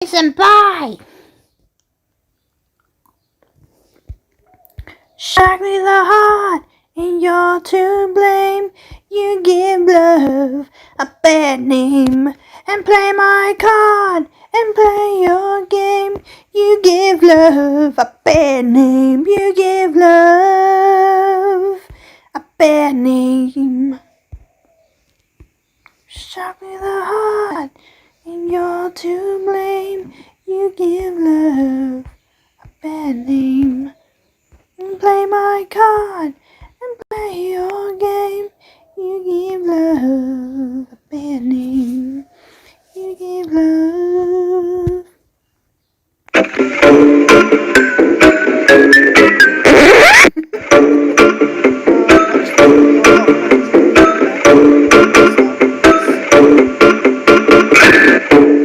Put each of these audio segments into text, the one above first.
Senpai! Shock me the heart, and you're to blame. You give love a bad name, and play my card, and play your game. You give love a bad name, you give love a bad name. Shock me the heart, and you're to blame. You give love a bad name. And play my card, and play your game. You give love a bad name. You give love.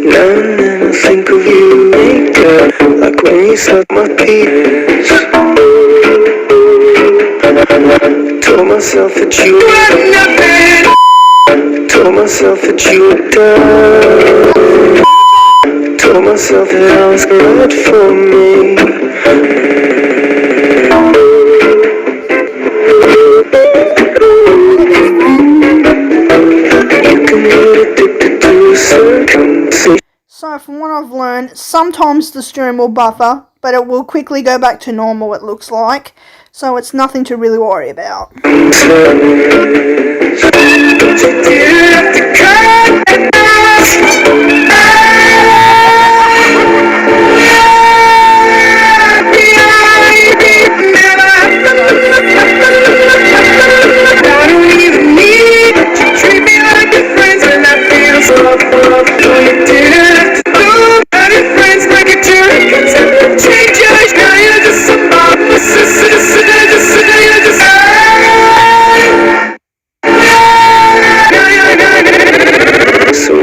Now and then I think of you later, like when you suck my penis. Told myself that you were nothing. Told myself that you were done. Told myself that I was good for me. You can get addicted to a circumstance. So from what I've learned, sometimes the stream will buffer, but it will quickly go back to normal, it looks like. So it's nothing to really worry about.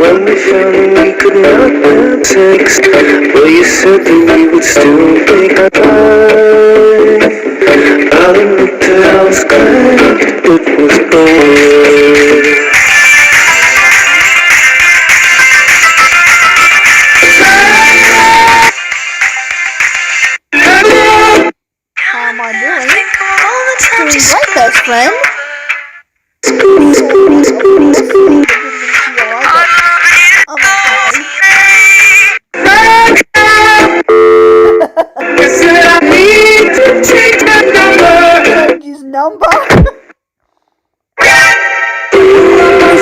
When we found that we could not have sex, well, you said that we would still make our life. I'll admit that I was glad it was over. How am I doing? Doing great, best friend. Change his number.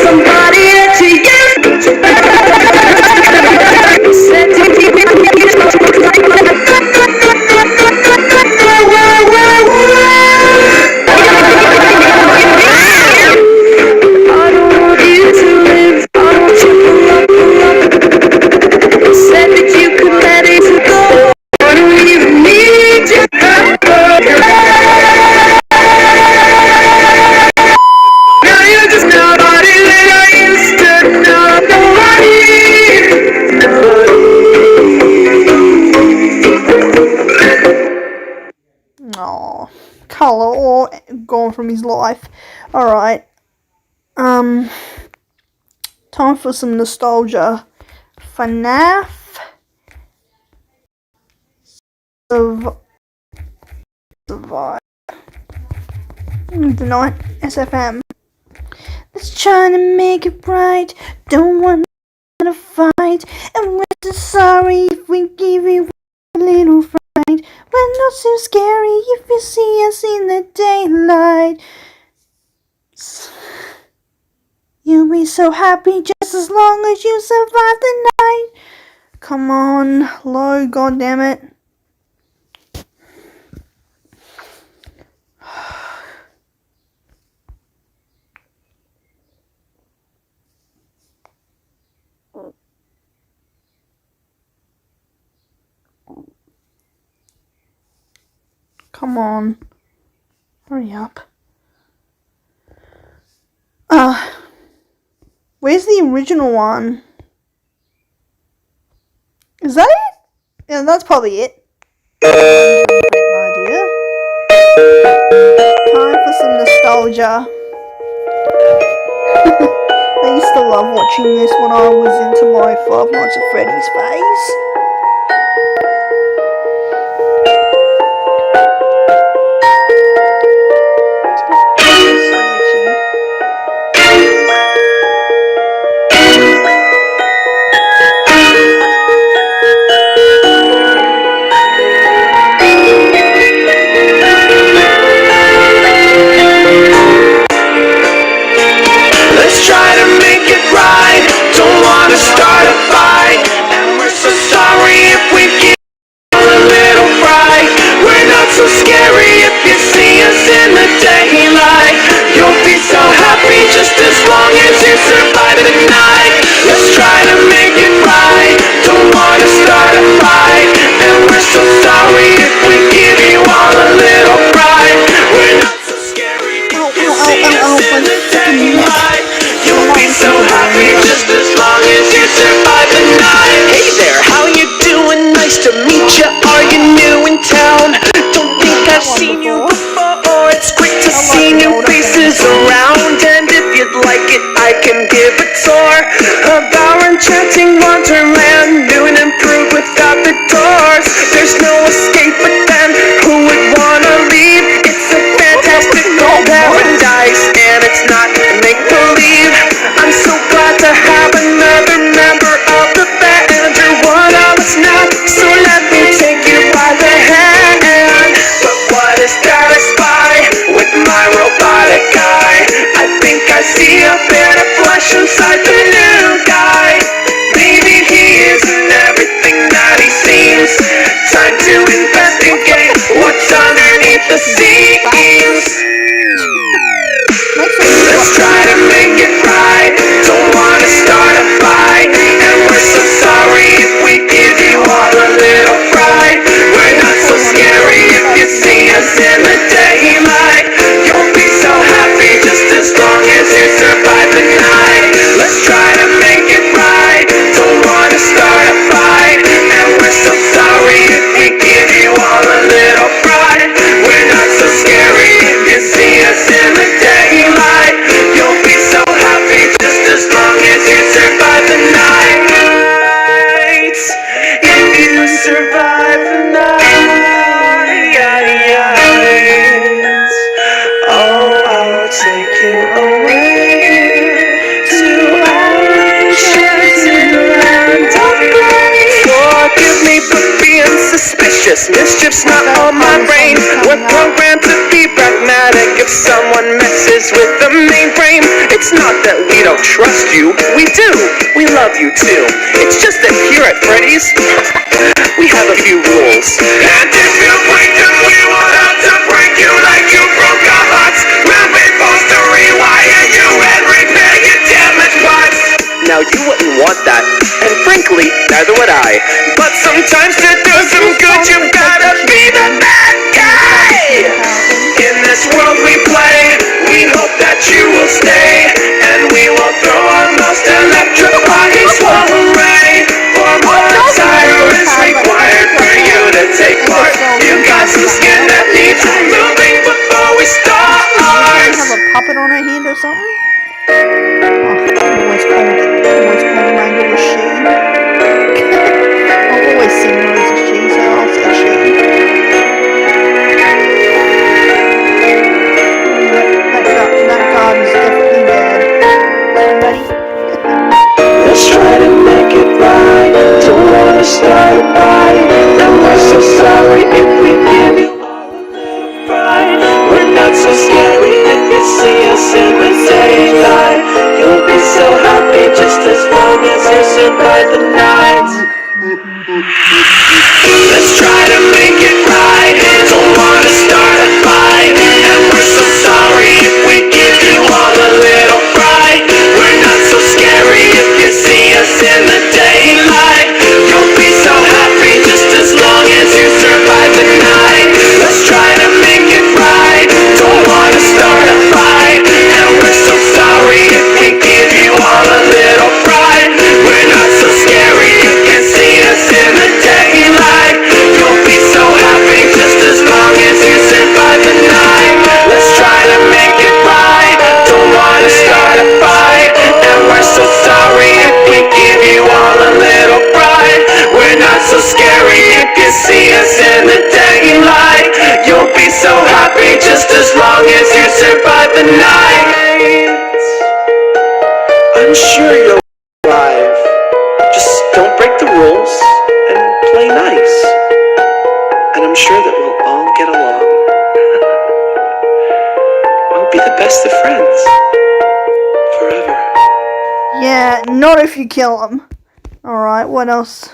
Somebody that you Aww, colour all gone from his life. Alright, time for some nostalgia. FNAF Survive the night SFM. Let's try to make it right. Don't want to fight, and we're so sorry if we give you a little fright. We're not so scary if you see us in the daylight. You'll be so happy just as long as you survive the night. Come on, low, goddammit. Come on. Hurry up. Where's the original one? Is that it? Yeah, that's probably it. Idea. Time for some nostalgia. I used to love watching this when I was into my Five Nights at Freddy's phase. enchanting wonderland, new and improved without the doors. There's no escape, but then who would wanna leave? It's a fantastical paradise, and it's not make-believe. I'm so glad to have another member of the band. You're one of us now, so let me take you by the hand. But what is that I spy with my robotic eye? I think I see a bit of flesh inside the new guy. Maybe he isn't everything that he seems. Time to investigate what's underneath the seams. Let's try to make it right. Don't wanna start a fight, and we're so sorry if we give you all a little fright. We're not so scary if you see us in the daylight. You'll be so happy just as long as you survive the night. Let's try to make it right. Don't wanna start a fight, and we're so sorry if we give you all a little fright. We're not so scary if you see us in the daylight. You'll be so happy just as long as you survive the night. If you survive the night, oh, I'll take you away to enchanted land of grace. Forgive me for being suspicious. Mischief's not on my brain. We're programmed to be pragmatic. If someone messes with the main frame, it's not that we don't trust you. We do. We love you too. It's just that here at Freddy's, we have a few rules. And if you break them, we will have to break you like you broke our hearts. We'll be forced to rewire you and repair your damaged parts. Now you wouldn't want that, and frankly, neither would I. But sometimes to do some good, you've gotta be the bad guy. In this world we play, we hope that you will stay, and we will throw our most electrifying array. For more tire is required for you to take part. You got some skin that needs removing before we start. Have a puppet on her hand or something? Always called Mango a she. I've always seen her as a she, so I'll say she. That guard is definitely dead. Somebody? Let's try to make it right. Don't wanna start a fight, and we're so sorry if we give you all a little fright. We're not so scary if you see us in the daylight. You'll be so happy just as long as you survive the night. Let's try to make it right. Don't wanna start a fight, and we're so sorry if we give you all a little fright. We're not so scary if you see us in the daylight. You'll be so happy just as long as you survive the night. Let's try to make it right. Don't wanna start a fight, and we're so sorry if we give you all a little fright. We're not so scary if you see us in the daylight. You'll be so happy just as long as you survive the night. Let's try to make it right. Don't wanna start a fight, and we're so sorry if we give you all a little fright. We're not so scary if you see us in the daylight. You'll be so happy just as long as you survive the night. I'm sure you'll survive. Just don't break the rules and play nice. And I'm sure that we'll all get along. We'll be the best of friends. Forever. Yeah, not if you kill him. Alright, what else?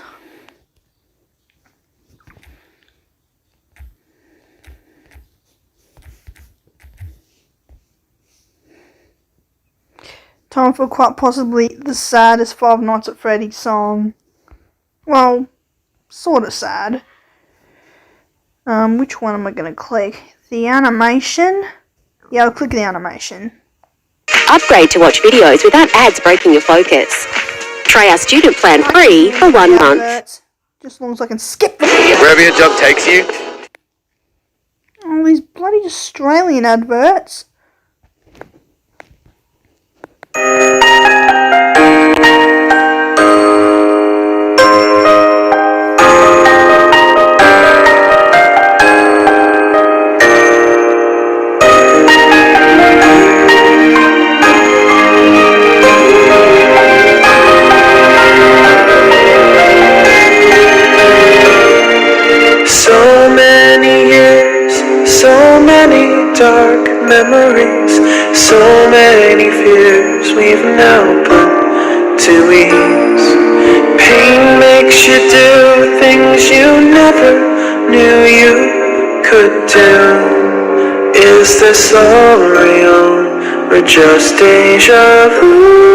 Time for quite possibly the saddest Five Nights at Freddy's song. Well, sort of sad. Which one am I going to click? The animation? Yeah, I'll click the animation. Upgrade to watch videos without ads breaking your focus. Try our student plan free for 1 month. Just as long as I can skip them. Wherever your job takes you. Oh, these bloody Australian adverts. dark memories, so many fears we've now put to ease. Pain makes you do things you never knew you could do. Is this all real or just deja vu?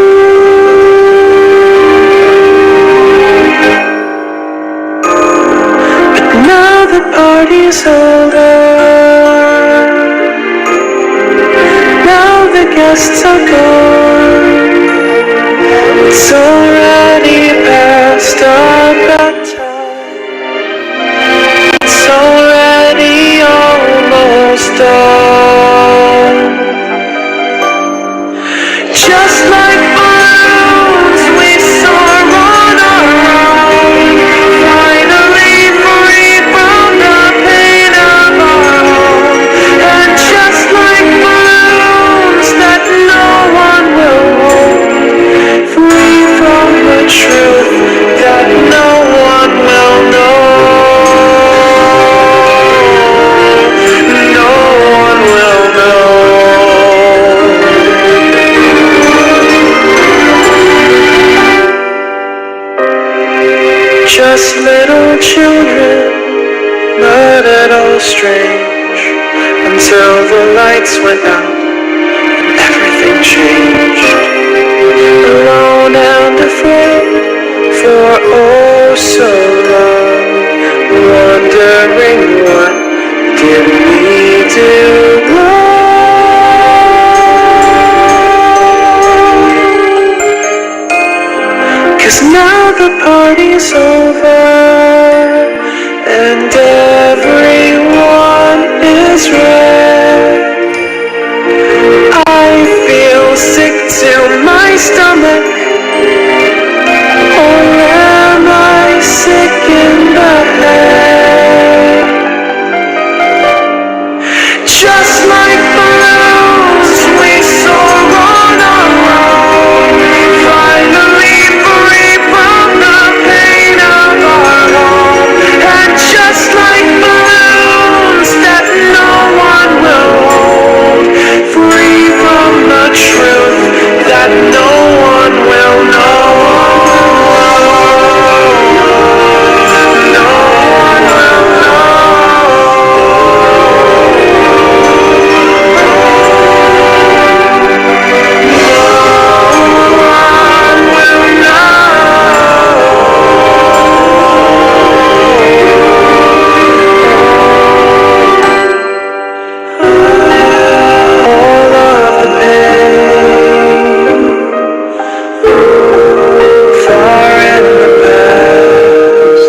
But now the party's over, now the guests are gone. It's already past our bedtime. It's already almost done. Just like balloons we soar on our own, finally free from the pain of our own. And just like balloons that no one will hold, free from the truth that no one will know. No one will know. Just little children, not at all strange, until the lights went out and everything changed. Alone and afraid for oh so long, wondering what did we do wrong? 'Cause now the party's over and everyone is red. I feel sick to my stomach, or am I sick in the head? Just like balloons we soar on our own, finally free from the pain of our own. And just like balloons that no one will hold, free from the truth that no one will know. No one will know. All of the pain, far in the past,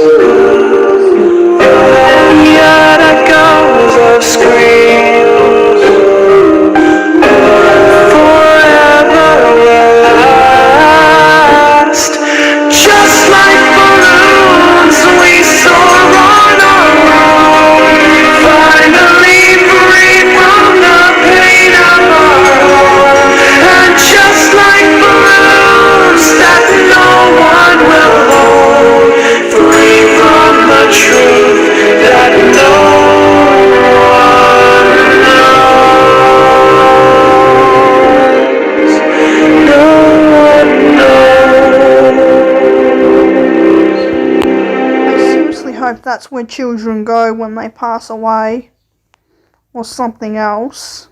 yet echoes of screams forever will last. Just like balloons we soar on our own, finally free from the pain of our own. And just like balloons that no one will hold, free from the truth that no one knows. No one knows. I seriously hope that's where children go when they pass away. Or something else.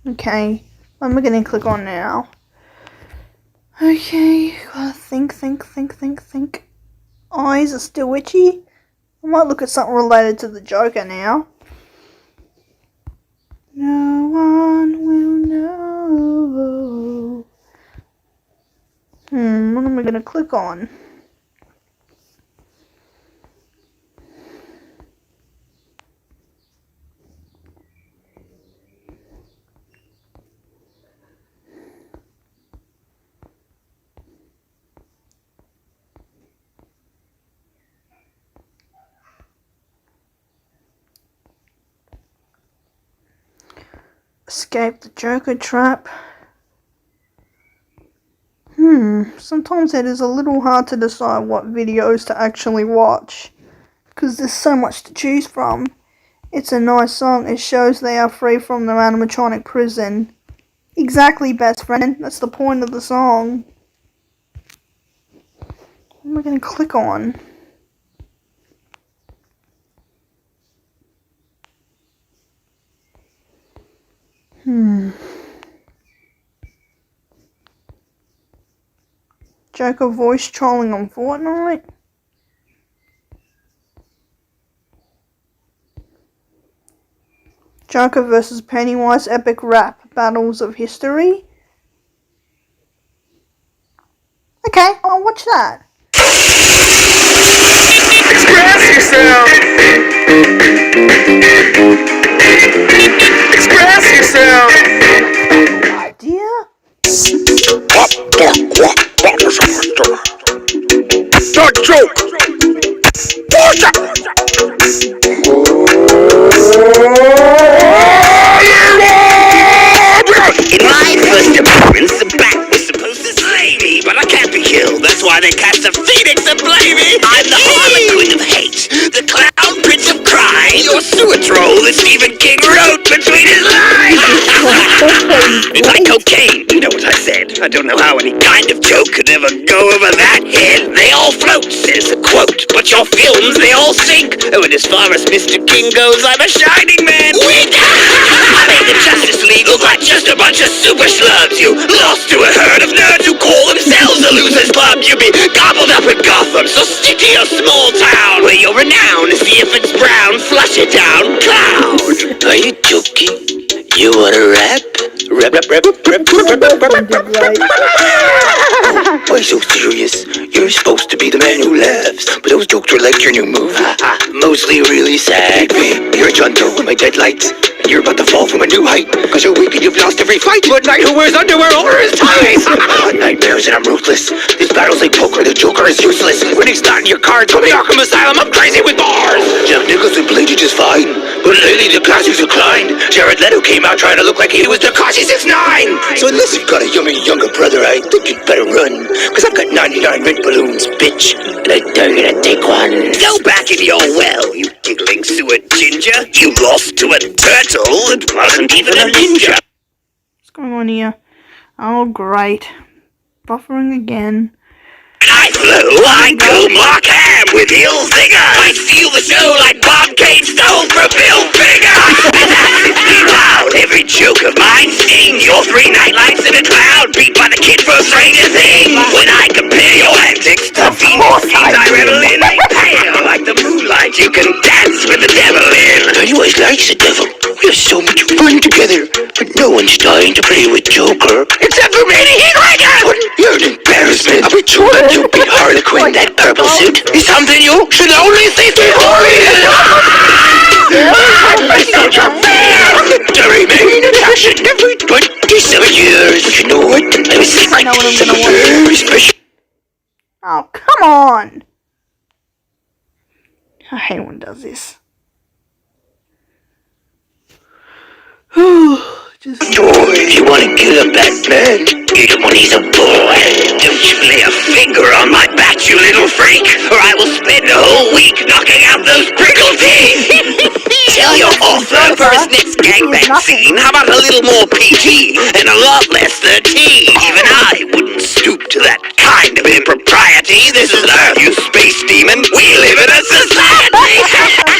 Okay, what am I gonna click on now? Okay, gotta think. Eyes are still itchy. I might look at something related to the Joker now. No one will know. What am I gonna click on? Escape the Joker trap. Sometimes it is a little hard to decide what videos to actually watch, because there's so much to choose from. It's a nice song. It shows they are free from their animatronic prison. Exactly, best friend. That's the point of the song. What am I going to click on? Joker voice trolling on Fortnite? Joker vs. Pennywise epic rap battles of history? Okay, I'll watch that. Express yourself. Express yourself. Idea? Dark joke. In my first appearance, the bat was supposed to slay me, but I can't be killed. That's why they cast the phoenix and blame me. I'm the harlequin of hate, the clown prince of crime, your sewer troll that Stephen King wrote between his lines. It's like cocaine, you know what I said. I don't know how any kind of joke could ever go over that head. They all float, says the quote, but your films, they all sink. Oh, and as far as Mr. King goes, I'm a shining man. I made the Justice League look like just a bunch of super schlubs. You lost to a herd of nerds who call themselves a losers club. You'd be gobbled up in Gotham, so stick to your small town where your renown is the if it's brown, flush it down, clown. Are you joking? You wanna rap? Rap. Why so serious? You're supposed to be the man who laughs, but those jokes are like your new movie. Mostly really sad. You're a John Doe with my deadlights, and you're about to fall from a new height, cause you're weak and you've lost every fight to a knight who wears underwear over his ties. Nightmares and I'm ruthless. This battle's like poker, the Joker is useless. Winning's not in your cards from the Arkham Asylum, I'm crazy with bars. Jack Nicholson played you just fine, but lately the classics declined. Jared Leto came out trying to look like he was Tekashi 6ix9ine. So unless you've got a yummy younger brother, I think you'd better run, cause I've got 99 red balloons, bitch, and I dare you to take one. Go back in your well, you giggling sewer ginger. You lost to a turtle that wasn't even a ninja. What's going on here? Oh, great. Buffering again. I go Mark Ham with Hill Zinger. I steal the show like Bob Kane stole from Bill Finger. Loud, every joke of mine sting. Your 3 nightlights in a cloud, beat by the kid for a stranger thing. When I compare your antics to Venus scenes I revel in, pale like the moonlight, you can dance with the devil in. Pennywise likes the devil. We have so much fun together, but no one's dying to play with Joker. Except for me, he's right now. You're an embarrassment. I'll be sure you beat Harlequin. That purple suit is something you should only see before it. I thought your face to remain attached every 27 years. But you know what? I was like something very special. Oh, come on! I hate when it does this. Boy, if you want to kill a Batman, get him when he's a boy. Don't you lay a finger on my bat, you little freak, or I will spend a whole week knocking out those prickle teeth. Tell your author for his next gangbang scene, how about a little more PG and a lot less 13? Even I wouldn't stoop to that kind of impropriety. This is Earth, you space demon. We live in a society.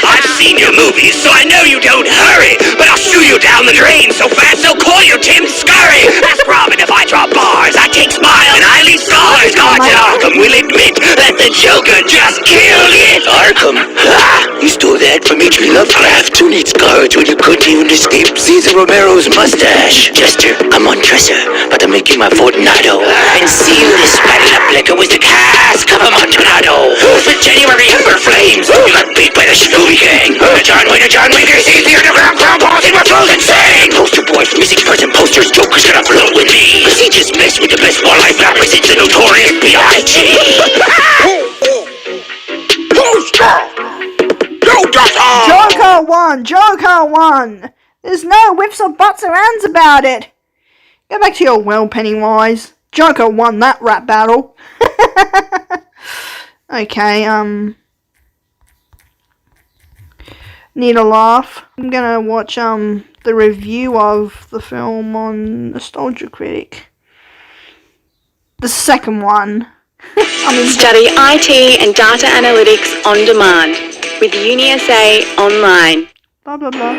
I've seen your movies, so I know you don't hurry, but I'll shoot you down the drain so fast they'll call you Tim Scurry. Ask Robin if I drop bars. I take smiles and I leave scars. Guards at Arkham will admit that the Joker just killed it. Arkham? Ha! You stole that from H.P. Lovecraft. Who needs guards when you couldn't even escape Cesar Romero's mustache? Jester, I'm on dresser, but I'm making my Fortunato. And seal this battle up like it was the cask of a Montanado. For January Ember Flames, you got beat by the Scooby Gang. John Wayne, sees the underground crown balls in my frozen sing. Poster boy from missing person posters, Joker's gonna float with me. Cause he just messed with the best wildlife rappers since the notorious B.I.G. Poster! Joker won! There's no whips or buts or ands about it. Go back to your well, Pennywise. Joker won that rap battle. Okay, need a laugh. I'm gonna watch the review of the film on Nostalgia Critic. The second one. Study IT and data analytics on demand with UniSA Online. Blah blah blah.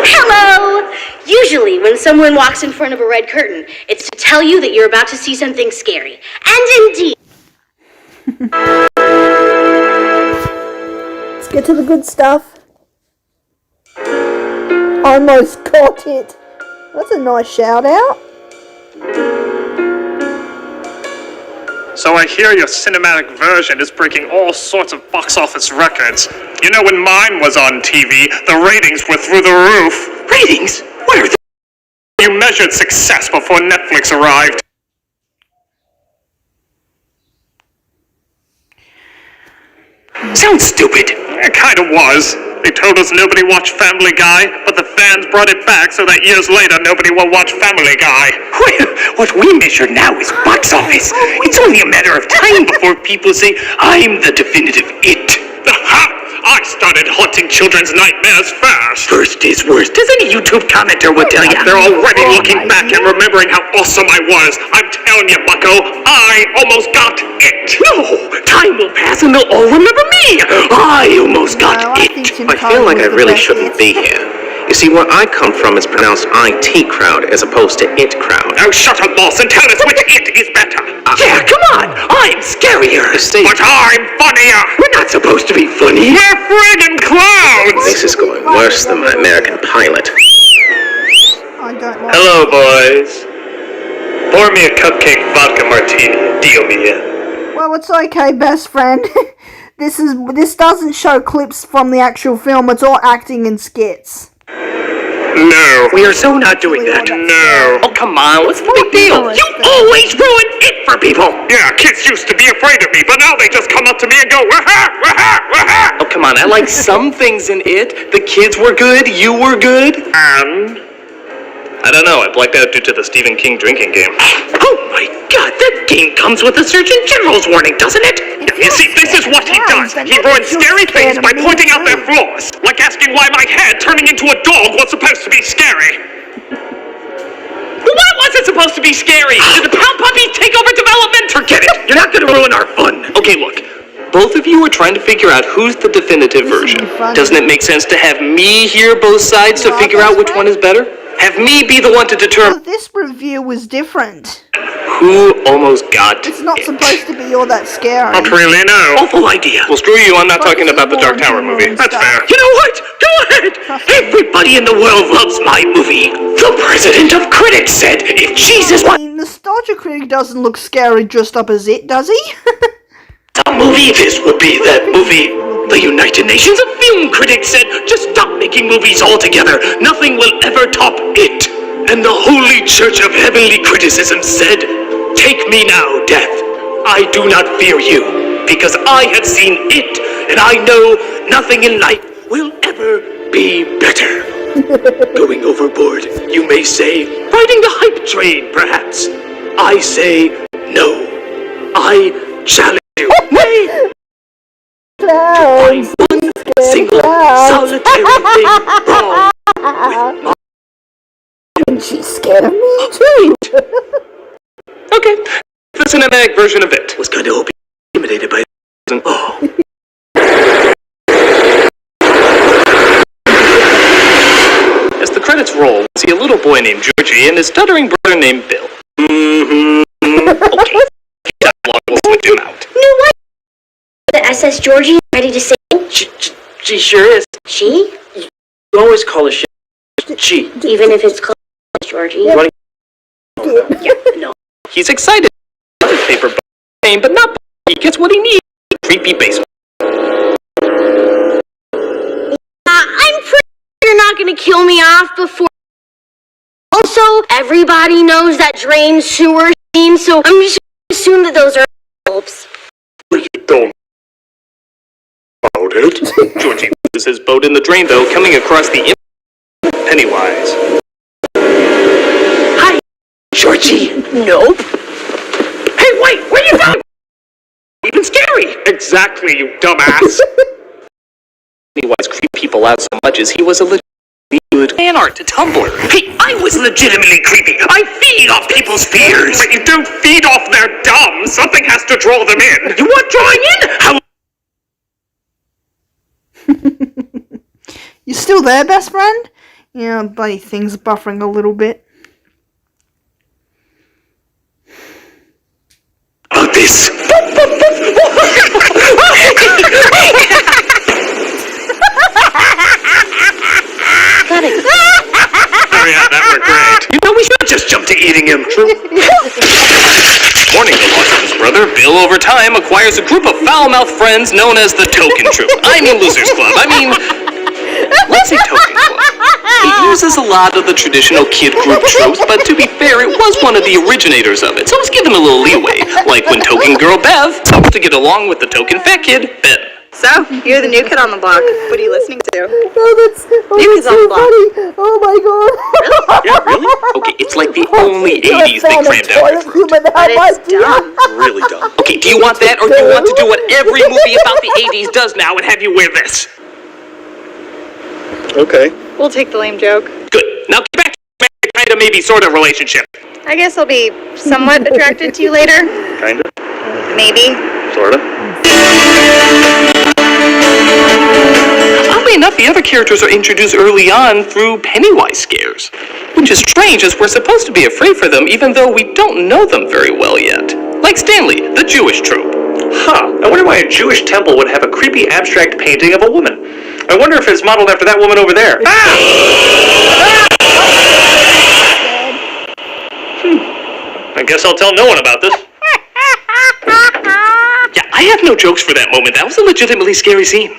Hello! Usually when someone walks in front of a red curtain, it's to tell you that you're about to see something scary. And indeed... Let's get to the good stuff. Almost got it. That's a nice shout out. So I hear your cinematic version is breaking all sorts of box office records. You know, when mine was on TV, the ratings were through the roof. Ratings? What are they? You measured success before Netflix arrived. Sounds stupid. It kind of was. They told us nobody watched Family Guy, but the fans brought it back so that years later nobody will watch Family Guy. Well, what we measure now is box office. It's only a matter of time before people say, I'm the definitive it. Ha! I started haunting children's nightmares first. First is worst, as any YouTube commenter would tell you. They're already looking back and remembering how awesome I was. I'm telling you, bucko, I almost got it. No, time will pass and they'll all remember me. I almost got it. I feel like I really shouldn't be here. You see, where I come from is pronounced IT crowd as opposed to it crowd. Now shut up, boss, and tell us which it is better. Yeah, come on, I'm scarier. But I'm funnier. We're not supposed to be funny. We're friggin' clowns. This is going worse than my American pilot. I don't like Hello, boys. Pour me a cupcake vodka martini and deal me in. Well, it's okay, best friend. This doesn't show clips from the actual film. It's all acting and skits. No. We are so not doing that. No. Oh, come on, what's the big deal? You always ruin it for people. Yeah, kids used to be afraid of me, but now they just come up to me and go, wah-ha, wah-ha, wah-ha. Oh, come on, I like some things in it. The kids were good, you were good. And? I don't know, I blacked out due to the Stephen King drinking game. Oh my god, that game comes with a Surgeon General's warning, doesn't it? You see, this is what he does. He ruins scary things by pointing out their flaws. Like asking why my head turning into a dog was supposed to be scary. What was it supposed to be scary? Did the Pound Puppies take over development? Forget it, you're not gonna ruin our fun. Okay, look. Both of you are trying to figure out who's the definitive version. Doesn't it make sense to have me hear both sides to figure out which one is better? Have me be the one to determine This review was different. who almost got It's not it. supposed to be all that scary. Not really, no. Awful idea. Well, screw you, I'm not But talking it's about the more Dark Tower humor movie. and That's stuff. fair. You know what? Go ahead. Everybody in the world loves my movie. The president of critics said if Jesus I was mean, Nostalgia Critic doesn't look scary dressed up as it, does he? a movie, this would be that movie. The United Nations of Film Critics said, just stop making movies altogether. Nothing will ever top it. And the Holy Church of Heavenly Criticism said, take me now, death. I do not fear you, because I have seen it, and I know nothing in life will ever be better. Going overboard, you may say, riding the hype train, perhaps. I say, no. I challenge you. Nay, Clowns! single, solitary thing wrong with my... And she's scared of me too! Okay, the cinematic version of it. was kind of hoping intimidated by... Oh. As the credits roll, we see a little boy named Georgie and his stuttering brother named Bill. Okay, we'll switch him out. You know what? The SS Georgie ready to sail? She sure is. She? You always call her she. Even if it's called Georgie? Yep. Yeah, no. He's excited about his paper game, but not. He gets what he needs. Creepy basement. I'm pretty sure you're not gonna kill me off before... Oh, Also, everybody knows that drain sewer scene, so I'm just gonna assume that those are elves. You don't about it. Georgie loses his boat in the drain, though, coming across the Pennywise. Hi, Georgie. Nope. Hey, wait, where you going? Even scary. Exactly, you dumbass. Pennywise creeped people out so much as he was a good fan art to Tumblr. Hey, I was legitimately creepy. I feed off people's fears. But you don't feed off their dumb. Something has to draw them in. You want drawing in? How? You still there, best friend? Yeah, buddy, things are buffering a little bit. This. Oh yeah, that worked great. You know, we should just jump to eating him. Warning the Lawson's brother, Bill, over time, acquires a group of foul-mouthed friends known as the Token Troop. I mean Losers Club. Let's say Token Club. He uses a lot of the traditional kid group tropes, but to be fair, it was one of the originators of it, so let's give him a little leeway. Like when Token Girl Bev helped to get along with the Token Fat Kid, Ben. So, you're the new kid on the block. What are you listening to? New kids on the block. Funny. Oh my god. Yeah, really? Okay, it's like the only 80s they crammed down your throat. But it's dumb. Really dumb. Okay, do you want that, or do you want to do what every movie about the 80s does now and have you wear this? Okay. We'll take the lame joke. Good. Now get back to kind of maybe sort of relationship. I guess I'll be somewhat attracted to you later. Kinda. Maybe. Sorta. Oddly enough, the other characters are introduced early on through Pennywise scares. Which is strange, as we're supposed to be afraid for them even though we don't know them very well yet. Like Stanley, the Jewish trope. Huh. I wonder why a Jewish temple would have a creepy abstract painting of a woman. I wonder if it's modeled after that woman over there. I guess I'll tell no one about this. Yeah, I have no jokes for that moment. That was a legitimately scary scene.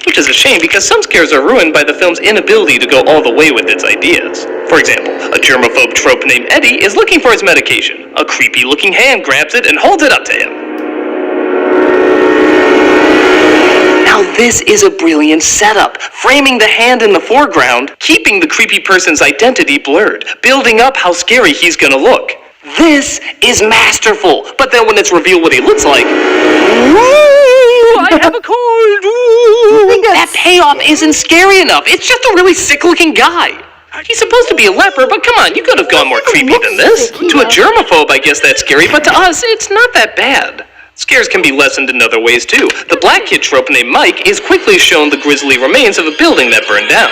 Which is a shame, because some scares are ruined by the film's inability to go all the way with its ideas. For example, a germaphobe trope named Eddie is looking for his medication. A creepy-looking hand grabs it and holds it up to him. Now this is a brilliant setup, framing the hand in the foreground, keeping the creepy person's identity blurred, building up how scary he's gonna look. This is masterful, but then when it's revealed what he looks like, ooh, I have a cold, ooh, that payoff isn't scary enough. It's just a really sick-looking guy. He's supposed to be a leper, but come on, you could have gone more creepy than this. To a germaphobe, I guess that's scary, but to us, it's not that bad. Scares can be lessened in other ways, too. The black kid trope named Mike is quickly shown the grisly remains of a building that burned down.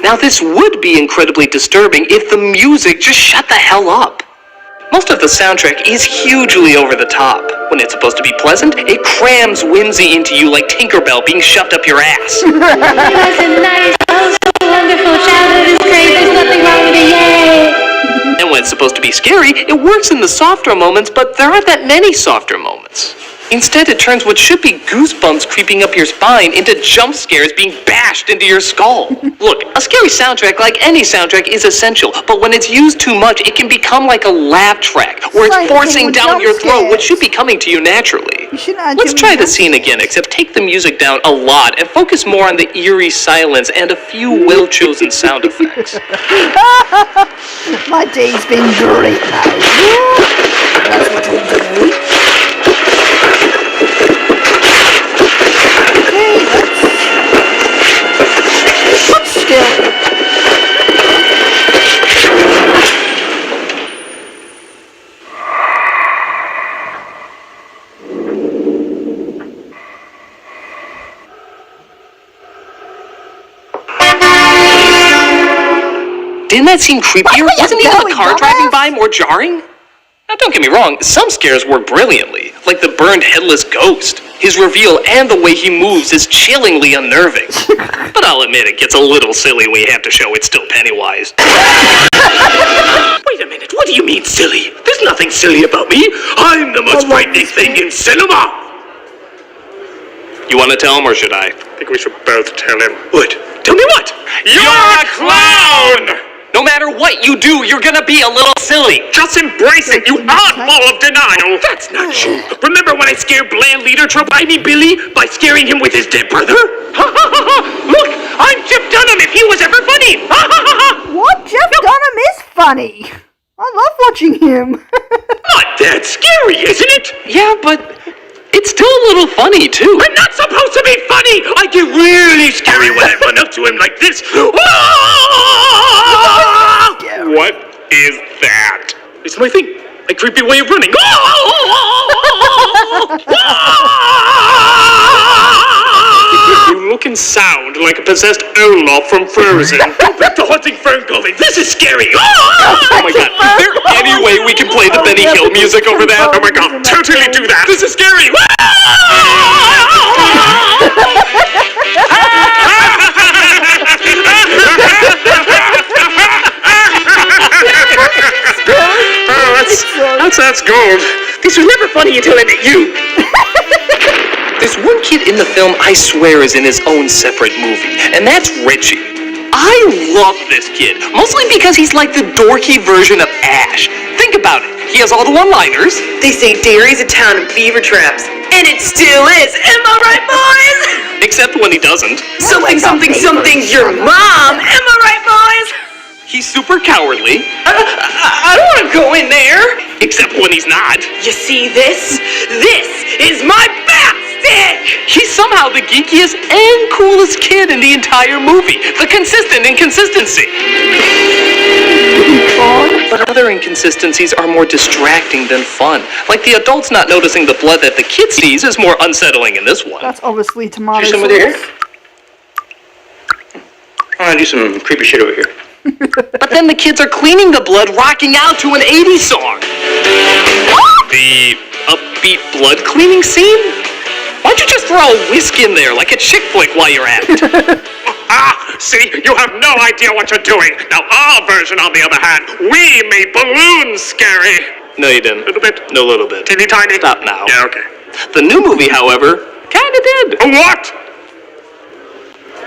Now this would be incredibly disturbing if the music just shut the hell up. Most of the soundtrack is hugely over the top. When it's supposed to be pleasant, it crams whimsy into you like Tinkerbell being shoved up your ass. It was a nice, oh so wonderful childhood is great, there's nothing wrong with it, yay! And when it's supposed to be scary, it works in the softer moments, but there aren't that many softer moments. Instead, it turns what should be goosebumps creeping up your spine into jump scares being bashed into your skull. Look, a scary soundtrack, like any soundtrack, is essential, but when it's used too much, it can become like a laugh track, where it's forcing down your throat what should be coming to you naturally. Let's try the scene again, except take the music down a lot and focus more on the eerie silence and a few well-chosen sound effects. My day's been great now. That's what we'll do. didn't that seem creepier? Wasn't even the car driving by more jarring? Now don't get me wrong, some scares work brilliantly, like the burned headless ghost. His reveal and the way he moves is chillingly unnerving. But I'll admit it gets a little silly when you have to show it's still Pennywise. Wait a minute, what do you mean silly? There's nothing silly about me. I'm the most frightening thing in cinema. You want to tell him or should I? I think we should both tell him. What? Tell me what? You're a clown! No matter what you do, you're gonna be a little silly. Just embrace it, you oddball of denial! That's not true. Remember when I scared Bland Leader Trouble, I mean Billy, by scaring him with his dead brother? Ha ha ha ha! Look, I'm Jeff Dunham if he was ever funny! Ha ha ha ha! What? Jeff Dunham is funny. I love watching him. Not that scary, isn't it? Yeah, but it's still a little funny, too. I'm not supposed to be funny! I get really scary when I run up to him like this. What is that? It's my thing. My creepy way of running. You look and sound like a possessed Olaf from Frozen. Go back to hunting Ferngully. This is scary. Oh my god, is there any way we can play the Benny Hill music over that? Oh my god, totally do that! This is scary. That's gold. This was never funny until I met you. There's one kid in the film I swear is in his own separate movie, and that's Richie. I love this kid, mostly because he's like the dorky version of Ash. Think about it. He has all the one-liners. They say Derry's a town of beaver traps, and it still is. Am I right, boys? Except when he doesn't. Something, something's your mom. Am I right, boys? He's super cowardly. I don't want to go in there. Except when he's not. You see this? This is my bat stick. He's somehow the geekiest and coolest kid in the entire movie. The consistent inconsistency. But other inconsistencies are more distracting than fun. Like the adults not noticing the blood that the kid sees is more unsettling in this one. That's obviously tomato Some with your sauce. hair? I want to do some creepy shit over here. But then the kids are cleaning the blood, rocking out to an 80s song. The upbeat blood cleaning scene? Why'd you just throw a whisk in there like a chick flick while you're at it? See, you have no idea what you're doing. Now our version, on the other hand, we made balloons scary. No, you didn't. A little bit? No, little bit. Teeny tiny? Stop now. Yeah, okay. The new movie, however, kinda did. What?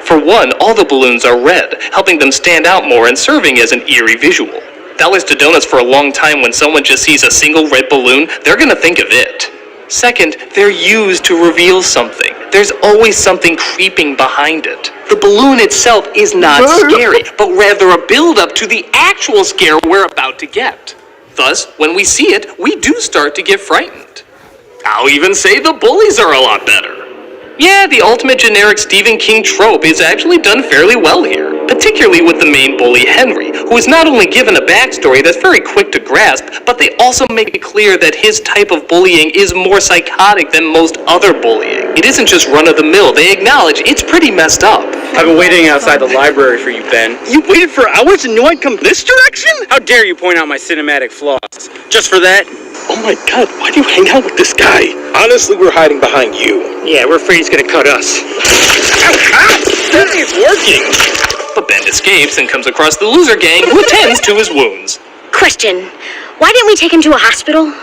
For one, all the balloons are red, helping them stand out more and serving as an eerie visual. Dollars to donuts for a long time when someone just sees a single red balloon, they're gonna think of it. Second, they're used to reveal something. There's always something creeping behind it. The balloon itself is not scary, but rather a build-up to the actual scare we're about to get. Thus, when we see it, we do start to get frightened. I'll even say the bullies are a lot better. Yeah, the ultimate generic Stephen King trope is actually done fairly well here, particularly with the main bully Henry, who is not only given a backstory that's very quick to grasp, but they also make it clear that his type of bullying is more psychotic than most other bullying. It isn't just run-of-the-mill, they acknowledge it's pretty messed up. I've been waiting outside the library for you, Ben. You waited for hours and knew I'd come this direction? How dare you point out my cinematic flaws? Just for that? Oh my god, why do you hang out with this guy? Honestly, we're hiding behind you. Yeah, we're afraid he's gonna cut us. It's working! But Ben escapes and comes across the loser gang who attends to his wounds. Question, why didn't we take him to a hospital?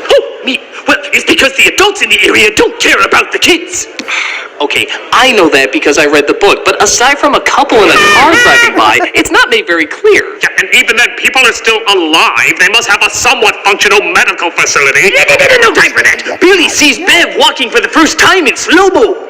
Oh, me. Well, it's because the adults in the area don't care about the kids. Okay, I know that because I read the book, but aside from a couple in a car driving by, it's not made very clear. Yeah, and even then, people are still alive. They must have a somewhat functional medical facility. No time for that. Billy sees Bev walking for the first time in slow-mo.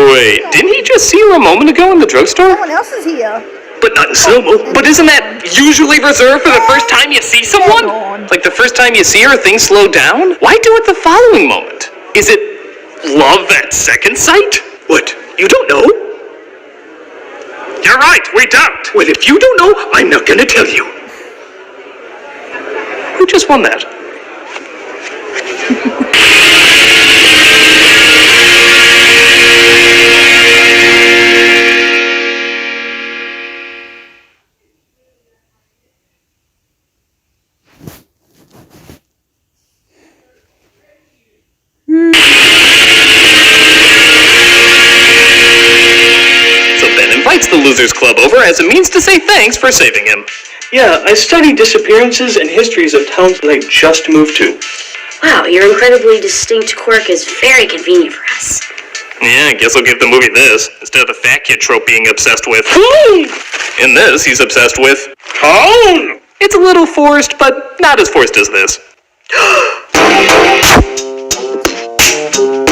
Wait, didn't he just see her a moment ago in the drugstore? Someone else is here. But not in slow-mo. But isn't that usually reserved for the first time you see someone? Like the first time you see her, things slow down? Why do it the following moment? Is it love at second sight? What? You don't know? You're right, we don't. Well, if you don't know, I'm not gonna tell you. Who just won that? So Ben invites the Losers Club over as a means to say thanks for saving him. Yeah, I study disappearances and histories of towns that I just moved to. Wow, your incredibly distinct quirk is very convenient for us. Yeah, I guess I'll give the movie this, instead of the fat kid trope being obsessed with. In this, he's obsessed with tone! It's a little forced, but not as forced as this.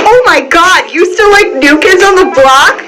Oh my god, you still like New Kids on the Block?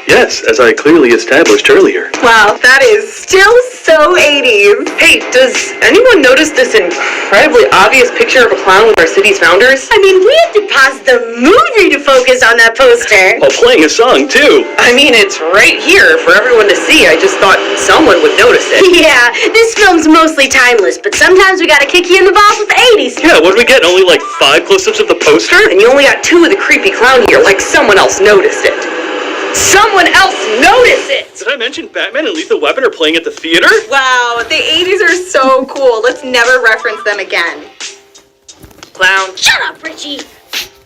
Yes, as I clearly established earlier. Wow, that is still so 80s. Hey, does anyone notice this incredibly obvious picture of a clown with our city's founders? I mean, we had to pause the movie to focus on that poster. While playing a song, too. I mean, it's right here for everyone to see. I just thought someone would notice it. Yeah, this film's mostly timeless, but sometimes we gotta kick you in the balls with the 80s. Yeah, what did we get? Only like 5 close-ups of the poster? And you only got 2 of the creepy clown here, like someone else noticed it. Someone else noticed it! Did I mention Batman and Lethal Weapon are playing at the theater? Wow, the 80s are so cool. Let's never reference them again. Clown. Shut up, Richie!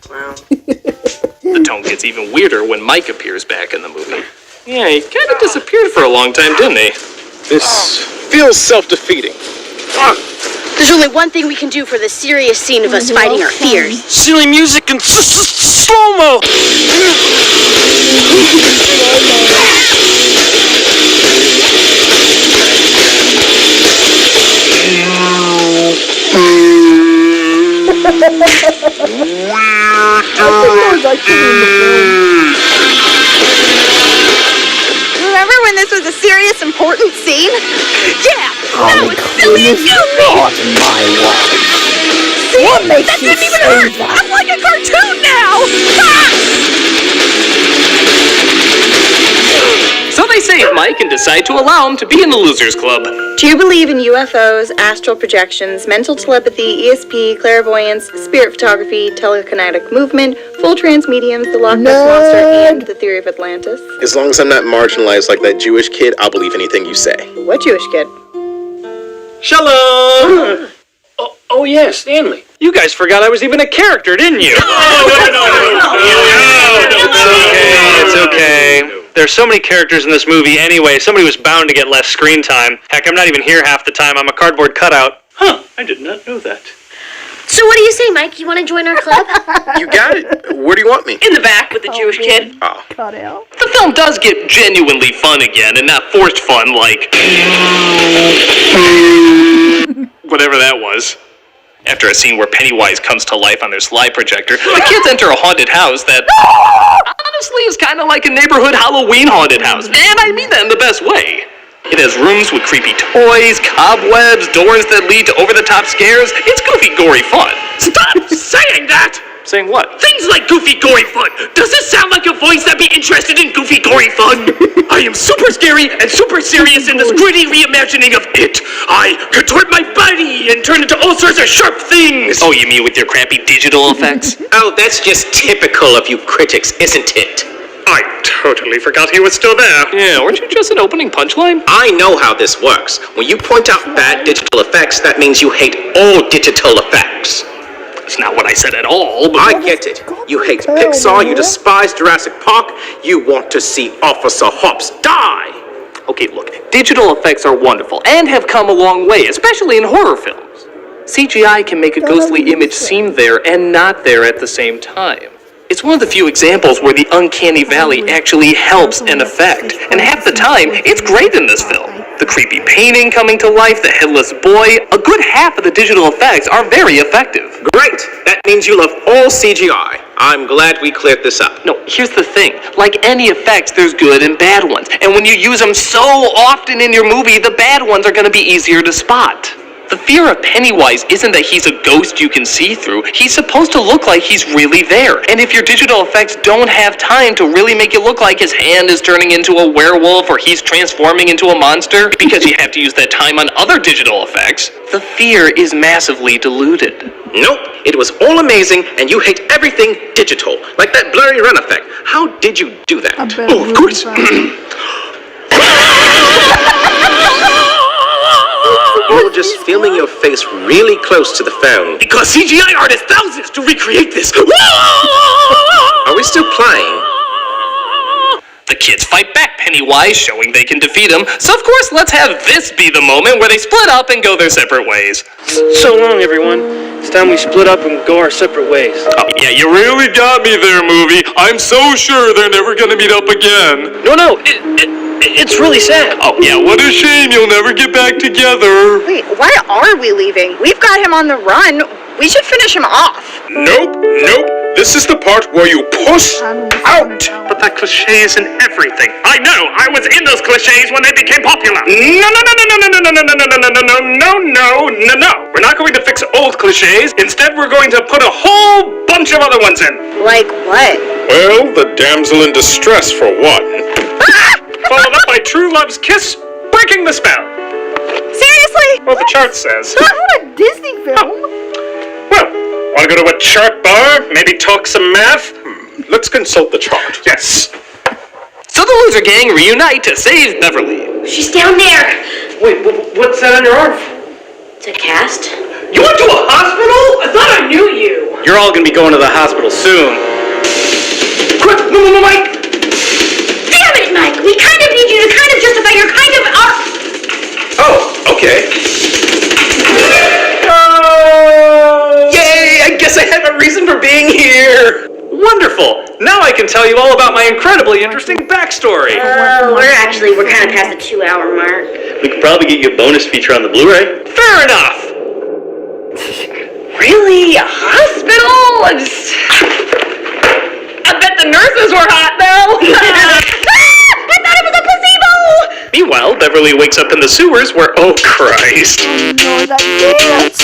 Clown. The tone gets even weirder when Mike appears back in the movie. Yeah, he kind of disappeared for a long time, didn't he? This feels self-defeating. There's only one thing we can do for the serious scene of us fighting our fears. Silly music and slow-mo! Remember when this was a serious, important scene? Yeah! That was silly and goofy! Not my wife. See? What makes that you didn't even say hurt! that? I'm like a cartoon now! Ah! So they save Mike and decide to allow him to be in the Losers Club. Do you believe in UFOs, astral projections, mental telepathy, ESP, clairvoyance, spirit photography, telekinetic movement, full trance mediums, the Loch Ness Monster, and the theory of Atlantis? As long as I'm not marginalized like that Jewish kid, I'll believe anything you say. What Jewish kid? Shalom! Oh yeah, Stanley. You guys forgot I was even a character, didn't you? It's okay. There's so many characters in this movie anyway, somebody was bound to get less screen time. Heck, I'm not even here half the time. I'm a cardboard cutout. Huh, I did not know that. So what do you say, Mike? You want to join our club? You got it. Where do you want me? In the back with the Jewish kid. Oh. Cut out. The film does get genuinely fun again, and not forced fun like... whatever that was. After a scene where Pennywise comes to life on their slide projector, the kids enter a haunted house that honestly is kind of like a neighborhood Halloween haunted house. And I mean that in the best way. It has rooms with creepy toys, cobwebs, doors that lead to over-the-top scares. It's goofy, gory fun. Stop saying that! Saying what? Things like goofy, gory fun. Does this sound like a voice that'd be interested in goofy, gory fun? I am super scary and super serious in this gritty reimagining of it. I contort my body and turn into all sorts of sharp things. Oh, you mean with your crappy digital effects? Oh, that's just typical of you critics, isn't it? I totally forgot he was still there. Yeah, weren't you just an opening punchline? I know how this works. When you point out bad digital effects, that means you hate all digital effects. That's not what I said at all, but... I get it. You hate Pixar, you despise Jurassic Park, you want to see Officer Hobbs die. Okay, look, digital effects are wonderful and have come a long way, especially in horror films. CGI can make a ghostly image seem there and not there at the same time. It's one of the few examples where the uncanny valley actually helps an effect, and half the time, it's great in this film. The creepy painting coming to life, the headless boy, a good half of the digital effects are very effective. Great! That means you love all CGI. I'm glad we cleared this up. No, here's the thing. Like any effects, there's good and bad ones. And when you use them so often in your movie, the bad ones are going to be easier to spot. The fear of Pennywise isn't that he's a ghost you can see through. He's supposed to look like he's really there. And if your digital effects don't have time to really make it look like his hand is turning into a werewolf or he's transforming into a monster, because you have to use that time on other digital effects, the fear is massively diluted. Nope, it was all amazing, and you hate everything digital, like that blurry run effect. How did you do that? Oh, of course. You're just filming your face really close to the phone. Because CGI artists thousands to recreate this. Are we still playing? The kids fight back Pennywise, showing they can defeat him. So of course, let's have this be the moment where they split up and go their separate ways. So long, everyone. It's time we split up and go our separate ways. Oh, yeah, you really got me there, movie. I'm so sure they're never gonna meet up again. No, it's really sad. Oh, yeah, what a shame you'll never get back together. Wait, why are we leaving? We've got him on the run. We should finish him off. Nope. This is the part where you push out. But that cliche is in everything. I know. I was in those cliches when they became popular. No. We're not going to fix old cliches. Instead, we're going to put a whole bunch of other ones in. Like what? Well, the damsel in distress for one. Followed up by true love's kiss, breaking the spell. Seriously? Well, the chart says. Not a Disney film. Well, want to go to a chart bar? Maybe talk some math? Let's consult the chart. Yes. So the loser gang reunite to save Beverly. She's down there. Wait, what's that on your arm? It's a cast. You went to a hospital? I thought I knew you. You're all gonna be going to the hospital soon. Quick, Mike! Damn it, Mike! We kind of need you to kind of justify your kind of Oh, okay. Yay! I guess I have a reason for being here. Wonderful! Now I can tell you all about my incredibly interesting backstory. We're kind of past the 2-hour mark. We could probably get you a bonus feature on the Blu-ray. Fair enough! Really? A hospital? I bet the nurses were hot, though. I thought it was a placebo! Meanwhile, Beverly wakes up in the sewers where, oh Christ. No, that dance.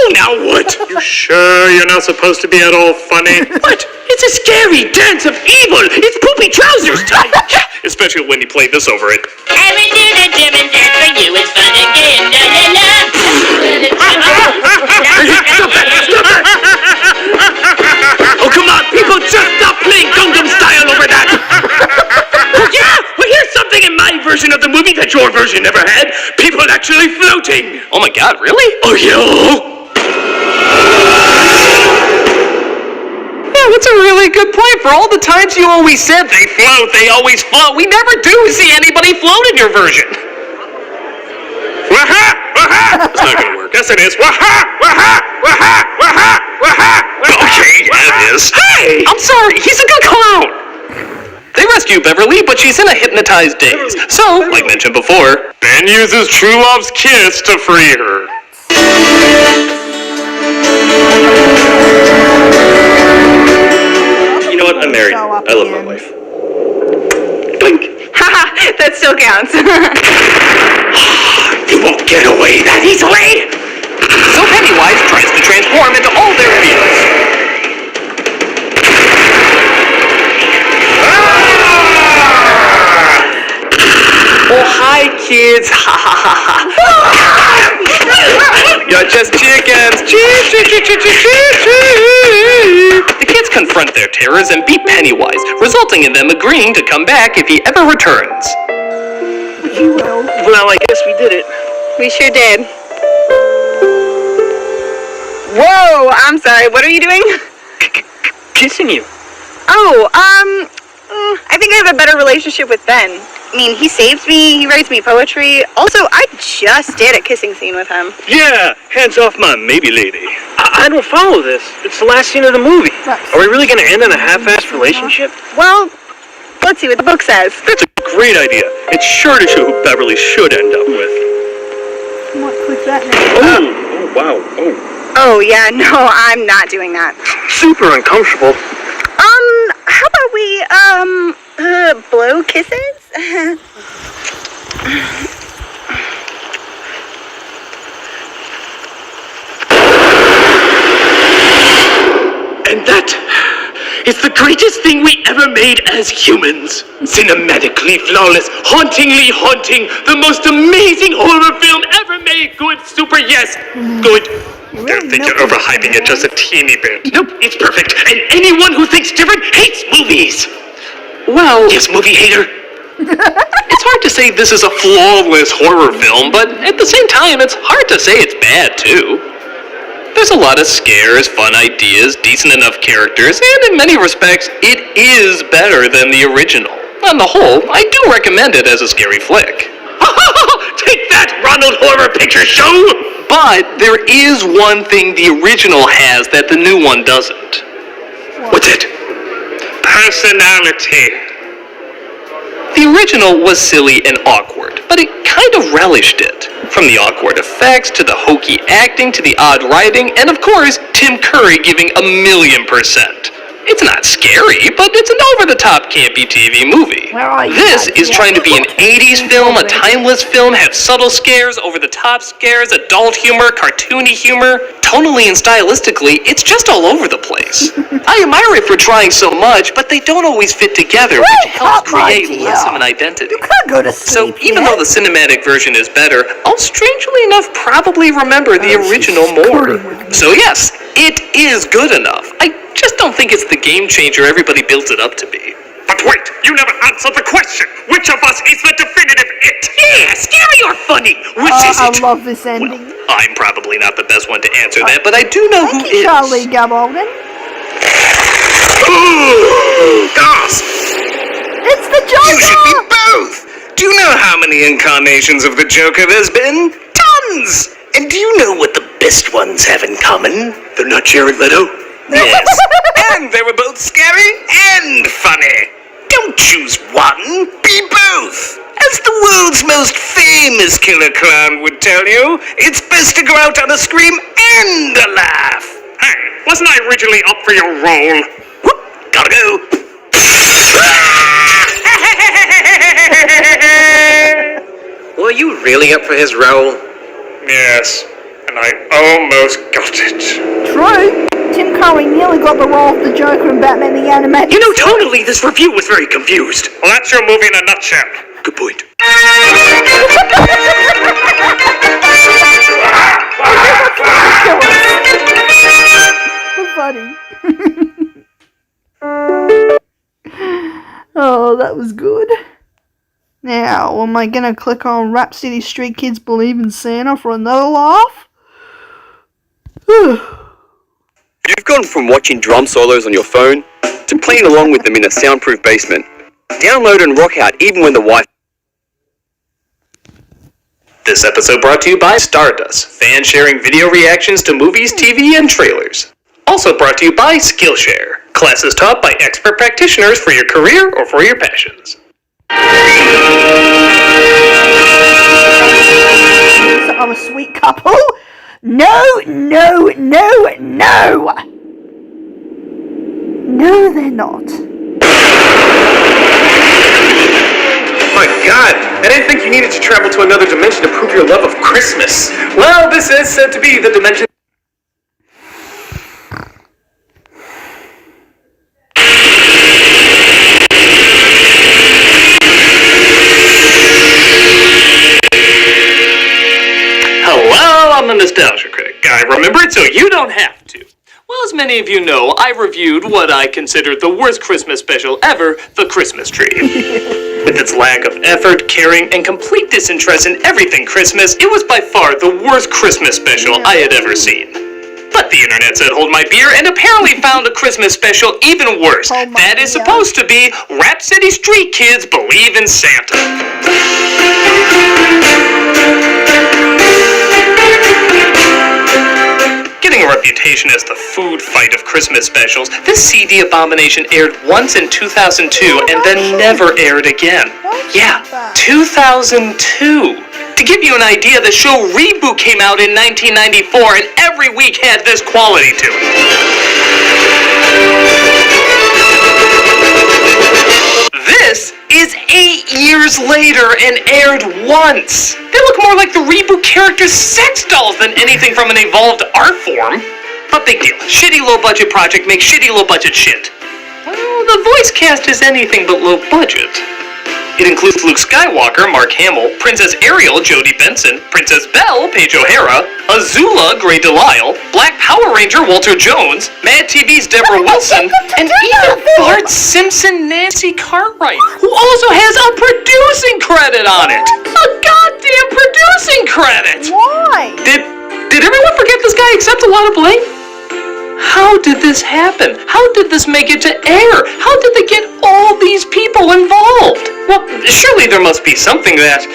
Oh, now what? You sure you're not supposed to be at all funny? What? It's a scary dance of evil. It's poopy trousers time. Especially when you play this over it. I will do the German dance for you. It's fun again. La la la. Stop that! Oh, come on, people, just stop playing Gangnam Style over that. Oh, yeah, well, here's something in my version of the movie that your version never had. People actually floating. Oh my god, really? Oh, yeah. Yeah, that's a really good point. For all the times you always said they always float, we never do see anybody float in your version. Waha! Waha! It's not gonna work. Yes, it is. Waha! Waha! Waha! Waha! Waha! Okay, yeah, it is. Hey! I'm sorry, he's a good clown! They rescue Beverly, but she's in a hypnotized daze. So, like mentioned before, Ben uses True Love's kiss to free her. You know what? I'm married. I love my wife. Blink. Haha, that still counts. You won't get away that easily. So Pennywise tries to transform into all their fears. Oh, hi, kids. Ha ha ha ha. You're just chickens. Cheep, cheep, cheep, cheep, cheep, cheep. The kids confront their terrors and beat Pennywise, resulting in them agreeing to come back if he ever returns. Well, I guess we did it. We sure did. Whoa, I'm sorry, what are you doing? Kissing you. Oh, I think I have a better relationship with Ben. I mean, he saves me, he writes me poetry. Also, I just did a kissing scene with him. Yeah, hands off my maybe lady. I don't follow this. It's the last scene of the movie. Are we really going to end in a half-assed relationship? Well, let's see what the book says. That's a great idea. It's sure to show who Beverly should end up with. Come on, click that now. Oh, wow. Oh. Oh, yeah, no, I'm not doing that. Super uncomfortable. How about we, blow kisses? And that is the greatest thing we ever made as humans. Cinematically flawless, hauntingly haunting, the most amazing horror film ever made. Good, super, yes, good. Don't think you're overhyping it just a teeny bit. Nope, it's perfect. And anyone who thinks different hates movies. Well, Yes, movie hater. it's hard to say this is a flawless horror film, but at the same time, it's hard to say it's bad, too. There's a lot of scares, fun ideas, decent enough characters, and in many respects, it is better than the original. On the whole, I do recommend it as a scary flick. Take that, Ronald Horror Picture Show! But there is one thing the original has that the new one doesn't. What's it? Personality. The original was silly and awkward, but it kind of relished it. From the awkward effects, to the hokey acting, to the odd writing, and of course, Tim Curry giving 1,000,000%. It's not scary, but it's an over-the-top campy TV movie. This is trying to be an 80s film, a timeless film, have subtle scares, over-the-top scares, adult humor, cartoony humor. Tonally and stylistically, it's just all over the place. I admire it for trying so much, but they don't always fit together, which helps create less of an identity. You can't go to sleep. So even though the cinematic version is better, I'll strangely enough probably remember the original more. So yes, it is good enough. I just don't think it's the game changer everybody builds it up to be. But wait, you never answered the question. Which of us is the definitive it? Yeah, scary or funny? Which is I it? love this ending. I'm probably not the best one to answer that, but I do know who Thank you, is. Charlie Gabaldon. Ooh, gasp! It's the Joker! You should be both! Do you know how many incarnations of the Joker there's been? Tons! And do you know what the best ones have in common? They're not Jared Leto? Yes. And they were both scary and funny. Don't choose one, be both. As the world's most famous killer clown would tell you, it's best to go out on a scream and a laugh. Hey, wasn't I originally up for your role? Whoop, gotta go. Were you really up for his role? Yes, and I almost got it. True. Tim Curry nearly got the role of the Joker in Batman the Animated You know, Series. totally, this review was very confused. Well, that's your movie in a nutshell. Good point. Funny. Oh, that was good. Now, am I gonna click on Rap City Street Kids Believe in Santa for another laugh? You've gone from watching drum solos on your phone to playing along with them in a soundproof basement. Download and rock out even when the Wi-Fi... This episode brought to you by Stardust, fan sharing video reactions to movies, TV, and trailers. Also brought to you by Skillshare, classes taught by expert practitioners for your career or for your passions. Of a sweet couple? No, no, no, no! No, they're not. My God, I didn't think you needed to travel to another dimension to prove your love of Christmas. Well, this is said to be the dimension. Hello, I'm the Nostalgia Critic. I remember it so you don't have to. Well, as many of you know, I reviewed what I considered the worst Christmas special ever, The Christmas Tree. With its lack of effort, caring, and complete disinterest in everything Christmas, it was by far the worst Christmas special I had ever seen. But the internet said hold my beer and apparently found a Christmas special even worse. That is supposed to be Rap City Street Kids Believe in Santa. Getting a reputation as the food fight of Christmas specials, this CD abomination aired once in 2002 and then never aired again. Yeah, 2002. To give you an idea, the show Reboot came out in 1994 and every week had this quality to it. This is 8 years later and aired once. They look more like the Reboot characters' sex dolls than anything from an evolved art form. But big deal. Shitty low-budget project makes shitty low-budget shit. Well, the voice cast is anything but low budget. It includes Luke Skywalker, Mark Hamill, Princess Ariel, Jodie Benson, Princess Belle, Paige O'Hara, Azula, Grey Delisle, Black Power Ranger, Walter Jones, Mad TV's Deborah Wilson, and even Bart Simpson, Nancy Cartwright, who also has a producing credit on it. A goddamn producing credit! Why? Did everyone forget this guy accepts a lot of blame? How did this happen? How did this make it to air? How did they get all these people involved? Well, surely there must be something that...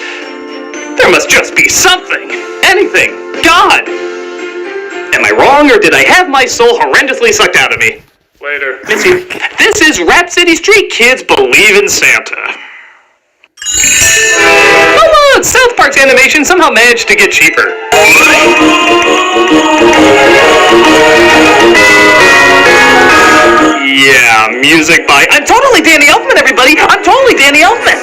There must just be something. Anything. God. Am I wrong, or did I have my soul horrendously sucked out of me? Later. Missy, this is Rap City Street Kids Believe in Santa. Oh, South Park's animation somehow managed to get cheaper. Yeah, music by... I'm totally Danny Elfman, everybody! I'm totally Danny Elfman!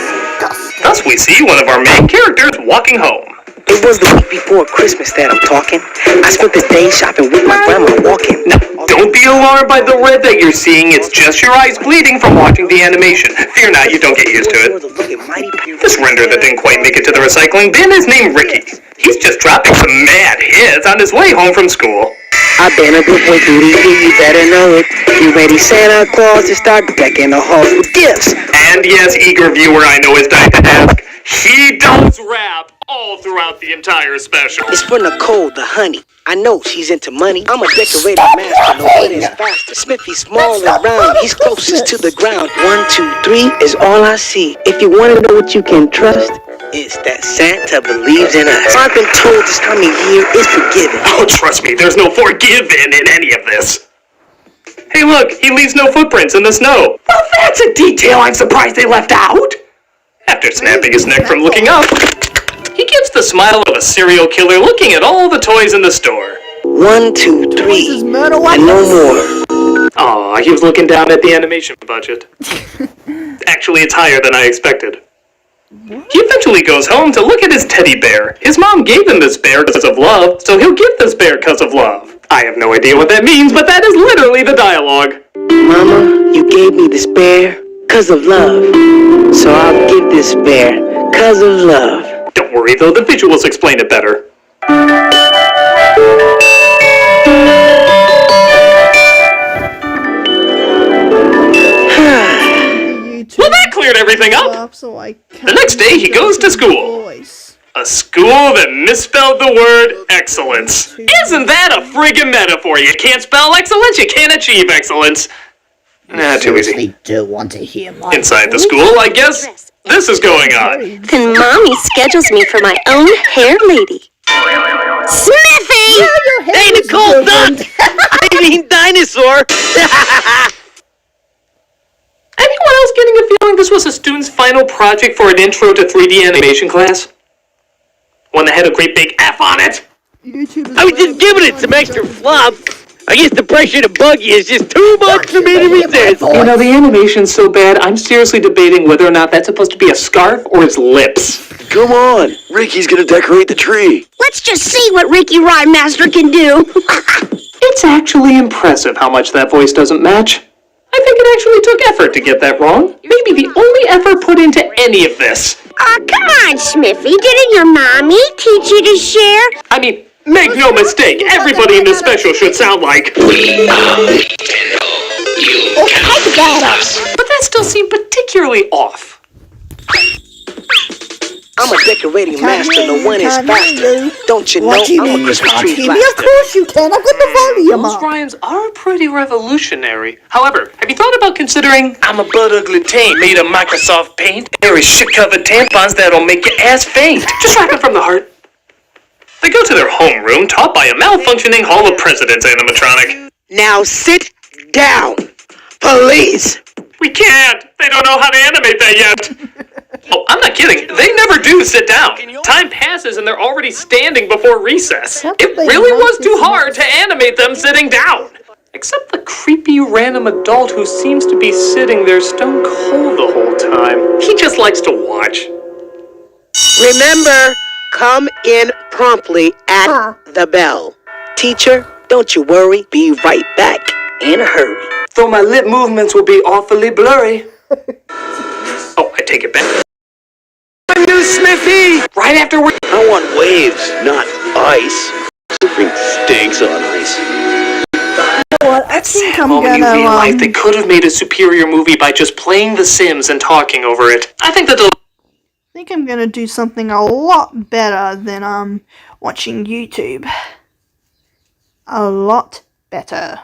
Thus we see one of our main characters walking home. It was the week before Christmas that I'm talking. I spent the day shopping with my grandma walking. Now, don't be alarmed by the red that you're seeing. It's just your eyes bleeding from watching the animation. Fear not, you don't get used to it. This render that didn't quite make it to the recycling bin is named Ricky. He's just dropping some mad hits on his way home from school. I've been a good boy through the year, you better know it. You ready, Santa Claus, to start decking the halls with gifts. And yes, eager viewer, I know is dying to ask, he does rap all throughout the entire special. It's for Nicole, the honey. I know she's into money. I'm a decorated master, no one is faster. Smithy's small and round, he's closest to the ground. 1, 2, 3 is all I see. If you want to know what you can trust, it's that Santa believes in us. I've been told this time of year is forgiven. Oh, trust me, there's no forgiving in any of this. Hey look, he leaves no footprints in the snow. Well, that's a detail I'm surprised they left out. After snapping his neck from looking up, he gets the smile of a serial killer looking at all the toys in the store. 1, 2, 3, and no more. Aw, he was looking down at the animation budget. Actually, it's higher than I expected. He eventually goes home to look at his teddy bear. His mom gave him this bear because of love, so he'll give this bear because of love. I have no idea what that means, but that is literally the dialogue. Mama, you gave me this bear because of love, so I'll give this bear because of love. Don't worry though, the visuals explain it better. Well, that cleared everything up. The next day he goes to school. A school that misspelled the word excellence. Isn't that a friggin' metaphor? You can't spell excellence, you can't achieve excellence. Nah, too easy. Do want to hear my Inside the school, I guess this is going on. Then Mommy schedules me for my own hair lady. Smithy! Hey, Nicole, duck! I mean dinosaur! Anyone else getting a feeling this was a student's final project for an intro to 3D animation class? One that had a great big F on it? I was just giving it some extra fluff. I guess the pressure to bug you is just too much for me to resist. You know, the animation's so bad, I'm seriously debating whether or not that's supposed to be a scarf or his lips. Come on, Ricky's gonna decorate the tree. Let's just see what Ricky Rhyme Master can do. It's actually impressive how much that voice doesn't match. I think it actually took effort to get that wrong. Maybe the only effort put into any of this. Come on, Smithy. Didn't your mommy teach you to share? I mean, make no mistake, everybody in this special should sound like... But that still seemed particularly off. I'm a decorating master, no one is faster. Don't you know I'm a Christmas tree blaster? Of course you can. I've got the volume Those up. rhymes are pretty revolutionary. However, have you thought about considering... I'm a butt ugly taint made of Microsoft Paint. There is shit-covered tampons that'll make your ass faint. Just rapping from the heart. They go to their homeroom, taught by a malfunctioning Hall of Presidents animatronic. Now sit down, please. We can't! They don't know how to animate that yet! Oh, I'm not kidding. They never do sit down. Time passes and they're already standing before recess. It really was too hard to animate them sitting down. Except the creepy random adult who seems to be sitting there stone cold the whole time. He just likes to watch. Remember, come in promptly at the bell. Teacher, don't you worry. Be right back in a hurry. Though my lip movements will be awfully blurry. Oh, I take it back. New Smithy! Right after we... I want waves, not ice. Surfing stinks on ice. What? I think I'm When you gonna realize they could have made a superior movie by just playing The Sims and talking over it. I think I'm gonna do something a lot better than watching YouTube. A lot better.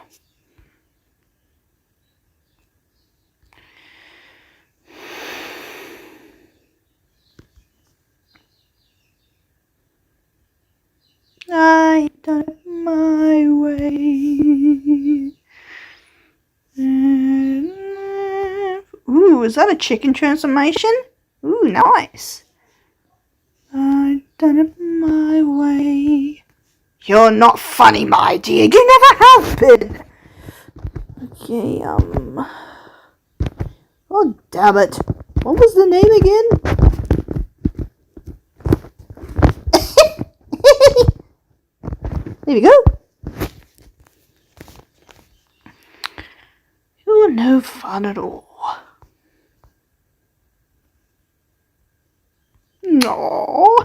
I done it my way. Ooh, is that a chicken transformation? Ooh, nice. I done it my way. You're not funny, my dear. You never have been. Okay, oh, damn it. What was the name again? There we go. You're no fun at all. No.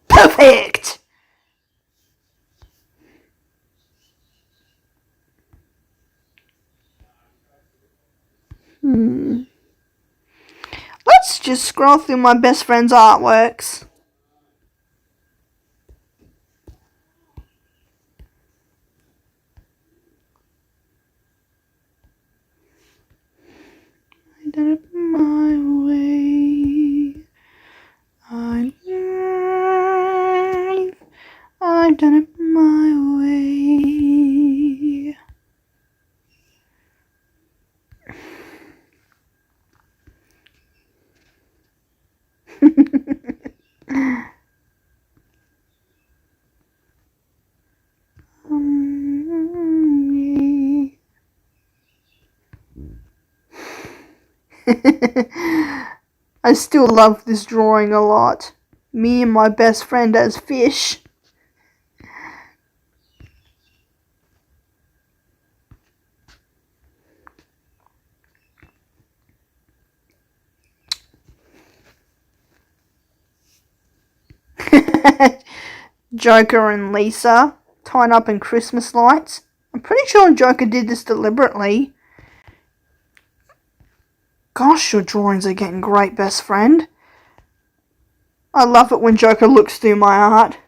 Perfect. Let's just scroll through my best friend's artworks. I done it my way. I've done it my way. I still love this drawing a lot. Me and my best friend as fish. Joker and Lisa tied up in Christmas lights. I'm pretty sure Joker did this deliberately. Gosh, your drawings are getting great, best friend. I love it when Joker looks through my art.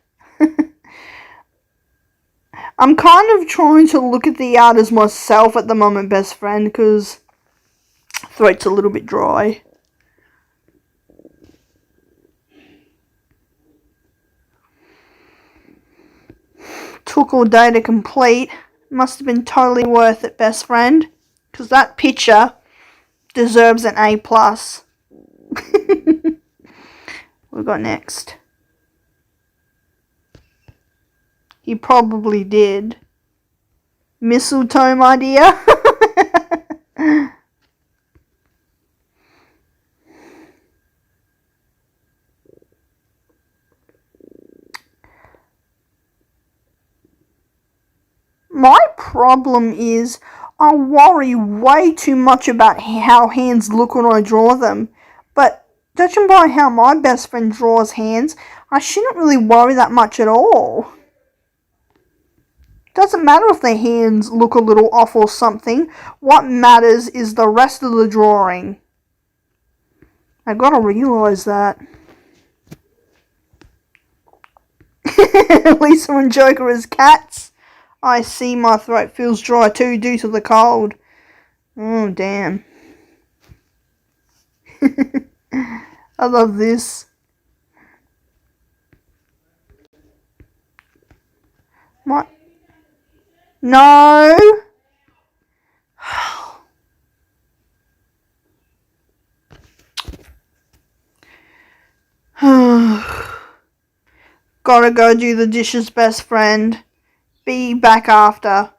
I'm kind of trying to look at the art as myself at the moment, best friend, because throat's a little bit dry. Took all day to complete. Must have been totally worth it, best friend, because that picture deserves an A+. What we got next? He probably did. Mistletoe, my dear. My problem is I worry way too much about how hands look when I draw them. But judging by how my best friend draws hands, I shouldn't really worry that much at all. Doesn't matter if their hands look a little off or something. What matters is the rest of the drawing. I gotta realize that. Lisa and Joker as cats. I see my throat feels dry too due to the cold. Oh, damn. I love this. No. Gotta go do the dishes, best friend. Be back after.